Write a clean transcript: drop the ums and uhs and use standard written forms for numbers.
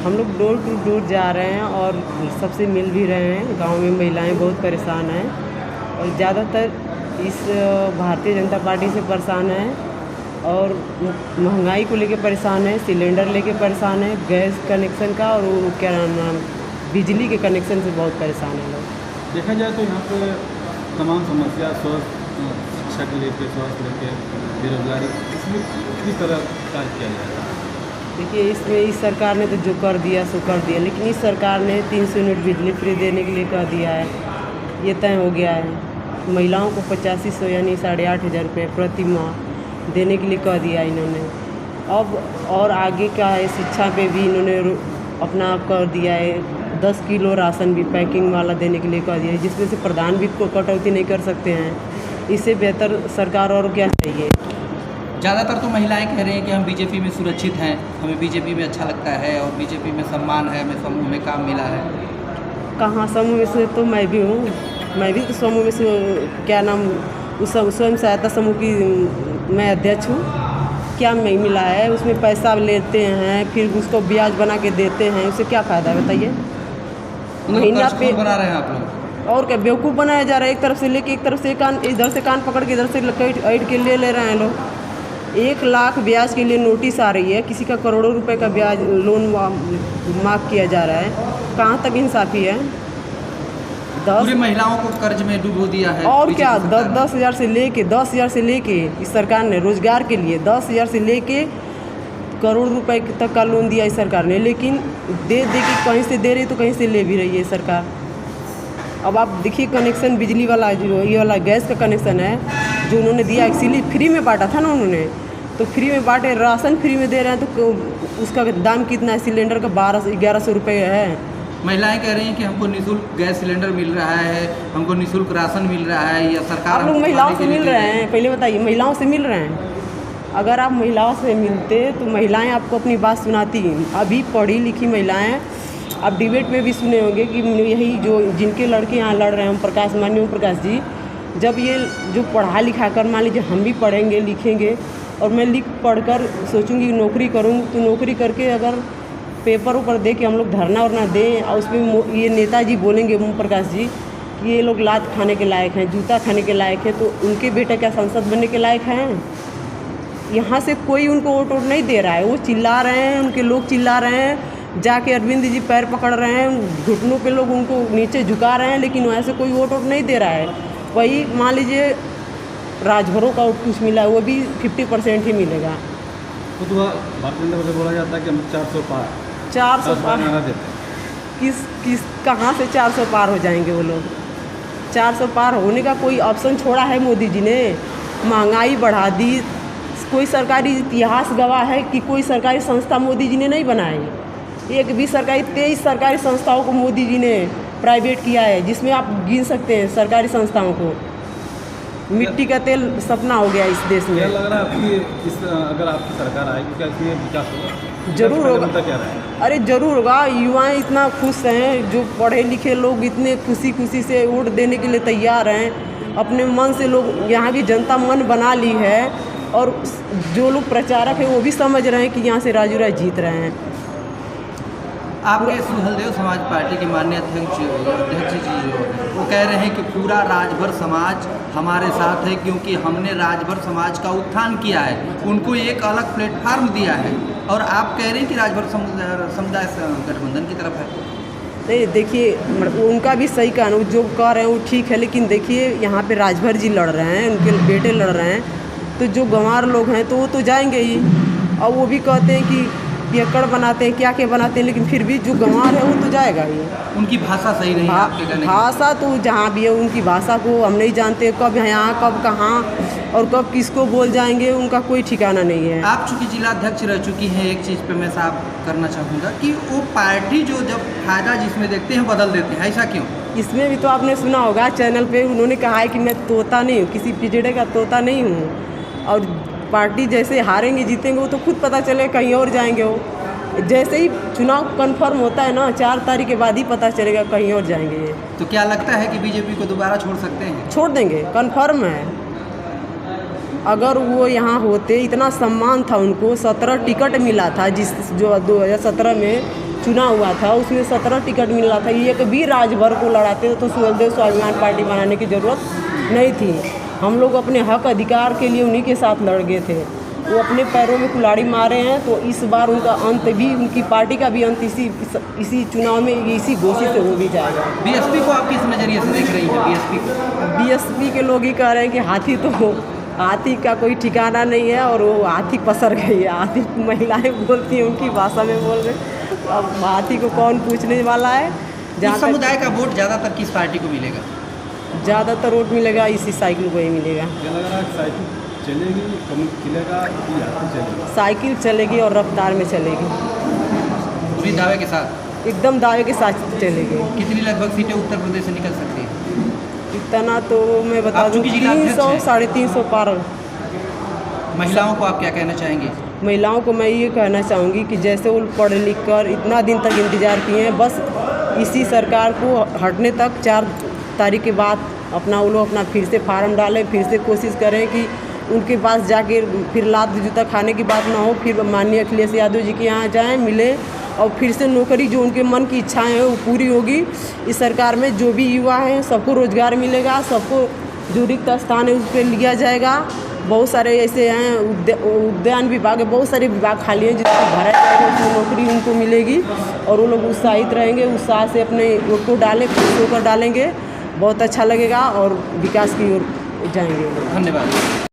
हम लोग door to door जा रहे हैं और सबसे मिल भी रहे हैं। गांव में महिलाएं बहुत परेशान हैं और ज़्यादातर इस भारतीय जनता पार्टी से परेशान हैं और महंगाई को लेके परेशान है, सिलेंडर लेके परेशान है, गैस कनेक्शन का और वो क्या नाम बिजली के कनेक्शन से बहुत परेशान है लोग। देखा जाए तो यहाँ पे तमाम समस्या स्वास्थ्य, शिक्षा के लेके, स्वास्थ्य लेके, बेरोजगारी, इसमें किस तरह कार्य किया जाएगा? देखिए, इसमें इस सरकार ने तो जो कर दिया सो कर दिया, लेकिन इस सरकार ने 300 यूनिट बिजली फ्री देने के लिए कह दिया है, ये तय हो गया है। महिलाओं को 8500 यानी 8,500 रुपये प्रति माह देने के लिए कह दिया इन्होंने। अब और आगे का है, शिक्षा पे भी इन्होंने अपना कर दिया है। 10 किलो राशन भी पैकिंग वाला देने के लिए कह दिया है, जिसमें से प्रधान भी कटौती नहीं कर सकते हैं। इससे बेहतर सरकार और क्या चाहिए? ज़्यादातर तो महिलाएं कह रही हैं कि हम बीजेपी में सुरक्षित हैं, हमें बीजेपी में अच्छा लगता है और बीजेपी में सम्मान है, हमें समूह में काम मिला है। कहाँ समूह में से तो मैं भी हूँ, मैं भी तो समूह में से क्या नाम उस स्वयं सहायता समूह की मैं अध्यक्ष हूँ। क्या मैं मिला है? उसमें पैसा लेते हैं, फिर उसको ब्याज बना के देते हैं, उससे क्या फ़ायदा है बताइए? महीना पे बना रहे हैं आप लोग और क्या बेवकूफ़ बनाया जा रहा है। एक तरफ से लेके एक तरफ से कान, इधर से कान पकड़ के इधर से ऐट के ले रहे हैं लोग। 1 लाख ब्याज के लिए नोटिस आ रही है, किसी का करोड़ों रुपए का ब्याज लोन माफ़ किया जा रहा है। कहाँ तक इंसाफ़ी है? पूरी महिलाओं को कर्ज में डुबो दिया है। और क्या 10 हज़ार से लेके इस सरकार ने रोजगार के लिए 10 हज़ार से लेके करोड़ रुपए तक का लोन दिया इस सरकार ने, लेकिन दे के कहीं से दे रही तो कहीं से ले भी रही है सरकार। अब आप देखिए, कनेक्शन बिजली वाला जो ये वाला गैस का कनेक्शन है जो उन्होंने दिया, एक्चुअली फ्री में बांटा था ना उन्होंने, तो फ्री में बांटे, राशन फ्री में दे रहे हैं, तो उसका दाम कितना है? सिलेंडर का 1100 रुपये है। महिलाएं कह रही हैं कि हमको निःशुल्क गैस सिलेंडर मिल रहा है, हमको निःशुल्क राशन मिल रहा है, या सरकार आप लोग महिलाओं से मिल रहे हैं? पहले बताइए, महिलाओं से मिल रहे हैं? अगर आप महिलाओं से मिलते तो महिलाएं आपको अपनी बात सुनाती। अभी पढ़ी लिखी महिलाएं, आप डिबेट में भी सुने होंगे कि यही जो जिनके लड़के यहाँ लड़ रहे हैं, माननीय ओम प्रकाश जी, जब ये जो पढ़ा लिखा कर, मान लीजिए हम भी पढ़ेंगे लिखेंगे और मैं लिख पढ़ कर सोचूंगी नौकरी करूँ, तो नौकरी करके अगर पेपर ऊपर दे के हम लोग धरना वरना दें और उसमें ये नेताजी बोलेंगे ओम प्रकाश जी कि ये लोग लात खाने के लायक हैं, जूता खाने के लायक हैं, तो उनके बेटे क्या संसद बनने के लायक हैं? यहाँ से कोई उनको वोट नहीं दे रहा है। वो चिल्ला रहे हैं, उनके लोग चिल्ला रहे हैं, जाके अरविंद जी पैर पकड़ रहे हैं, घुटनों पे लोग उनको नीचे झुका रहे हैं, लेकिन वहाँ से कोई वोट नहीं दे रहा है। वही मान लीजिए राजभरों का कुछ मिला है, वो भी 50% ही मिलेगा। तो भारतीय जनता पार्टी बोला जाता है कि हम 400 पार किस कहाँ से 400 पार हो जाएंगे वो लोग? 400 पार होने का कोई ऑप्शन छोड़ा है मोदी जी ने? महंगाई बढ़ा दी। कोई सरकारी इतिहास गवाह है कि कोई सरकारी संस्था मोदी जी ने नहीं बनाई। एक भी 23 सरकारी संस्थाओं को मोदी जी ने प्राइवेट किया है, जिसमें आप गिन सकते हैं सरकारी संस्थाओं को। मिट्टी का तेल सपना हो गया इस देश में। क्या लग रहा है आपकी अगर आपकी सरकार आएगी, क्या इसमें विकास होगा? जरूर होगा। क्या रहा है? अरे जरूर होगा। युवाएं इतना खुश हैं, जो पढ़े लिखे लोग इतने खुशी से वोट देने के लिए तैयार हैं। अपने मन से लोग, यहाँ की जनता मन बना ली है और जो लोग प्रचारक हैं वो भी समझ रहे हैं कि यहाँ से राजू राय जीत रहे हैं। आपके सुहलदेव समाज पार्टी के माननीय अध्यक्ष जी जो वो कह रहे हैं कि पूरा राजभर समाज हमारे साथ है, क्योंकि हमने राजभर समाज का उत्थान किया है, उनको एक अलग प्लेटफार्म दिया है। और आप कह रहे हैं कि राजभर समुदाय गठबंधन की तरफ है। नहीं, देखिए, उनका भी सही कहना, जो कह रहे हैं वो ठीक है, लेकिन देखिए यहाँ पे राजभर जी लड़ रहे हैं, उनके बेटे लड़ रहे हैं, तो जो गंवार लोग हैं तो वो तो जाएंगे ही। और वो भी कहते हैं कि पियक्कड़ बनाते हैं, क्या बनाते हैं, लेकिन फिर भी जो गंवार है वो तो जाएगा ही। उनकी भाषा सही नहीं है आपके कहने? भाषा तो जहाँ भी है, उनकी भाषा को हम नहीं जानते, कब यहाँ कब कहाँ और कब किसको बोल जाएंगे, उनका कोई ठिकाना नहीं है। आप चूँकि जिला अध्यक्ष रह चुकी हैं, एक चीज़ पे मैं साफ करना चाहूँगा कि वो पार्टी जो जब फायदा जिसमें देखते हैं बदल देते हैं, ऐसा क्यों? इसमें भी तो आपने सुना होगा चैनल पे, उन्होंने कहा है कि मैं तोता नहीं हूँ, किसी पिजड़े का तोता नहीं हूँ। और पार्टी जैसे हारेंगे जीतेंगे वो तो खुद पता चले, कहीं और जाएंगे। वो जैसे ही चुनाव कंफर्म होता है ना, 4 तारीख के बाद ही पता चलेगा कहीं और जाएंगे ये। तो क्या लगता है कि बीजेपी को दोबारा छोड़ सकते हैं? छोड़ देंगे, कंफर्म है। अगर वो यहाँ होते, इतना सम्मान था उनको, 17 टिकट मिला था, जो 2017 में चुना हुआ था उसमें 17 टिकट मिल रहा था, एक भी राजभर को लड़ाते तो सुहेलदेव स्वाभिमान पार्टी बनाने की ज़रूरत नहीं थी। हम लोग अपने हक अधिकार के लिए उन्हीं के साथ लड़ गए थे। वो अपने पैरों में कुल्हाड़ी मारे हैं, तो इस बार उनका अंत भी, उनकी पार्टी का भी अंत इसी चुनाव में इसी घोषित से हो भी जाएगा। बीएसपी को आप किस नज़रिए से देख रही हैं? बीएसपी को, बीएसपी के लोग ही कह रहे हैं कि हाथी का कोई ठिकाना नहीं है और वो हाथी पसर गई है। हाथी महिलाएं बोलती हैं, उनकी भाषा में बोल रहे। अब हाथी को कौन पूछने वाला है। इस समुदाय का वोट ज़्यादातर किस पार्टी को मिलेगा? ज़्यादातर वोट मिलेगा इसी साइकिल को ही मिलेगा। क्या लग रहा है साइकिल चलेगी, कम चलेगा कि हाथी चलेगा? साइकिल चलेगी और रफ्तार में चलेगी, पूरी दावे के साथ, एकदम दावे के साथ चलेगी। कितनी लगभग सीटें उत्तर प्रदेश से निकल सकती हैं? इतना तो मैं बता आप दूँ, चूंकि जिला अध्यक्ष 300 हैं। 350 पार। महिलाओं को आप क्या कहना चाहेंगे? महिलाओं को मैं ये कहना चाहूँगी कि जैसे वो पढ़ लिख कर इतना दिन तक इंतज़ार किए हैं, बस इसी सरकार को हटने तक 4 तारीख के बाद वो लोग अपना फिर से फार्म डालें, फिर से कोशिश करें कि उनके पास जाके फिर लात जूता खाने की बात ना हो। फिर माननीय अखिलेश यादव जी के यहाँ जाएँ, मिले और फिर से नौकरी, जो उनके मन की इच्छाएं हैं वो पूरी होगी। इस सरकार में जो भी युवा हैं सबको रोज़गार मिलेगा, सबको जो रिक्त स्थान है उस पर लिया जाएगा। बहुत सारे ऐसे हैं, उद्यान विभाग है, बहुत सारे विभाग खाली हैं जिसको भरा जाएगा, उसमें नौकरी उनको मिलेगी और वो लोग उत्साहित रहेंगे, उत्साह से अपने वोट को डालें, खुश होकर डालेंगे, बहुत अच्छा लगेगा और विकास की ओर जाएंगे। धन्यवाद।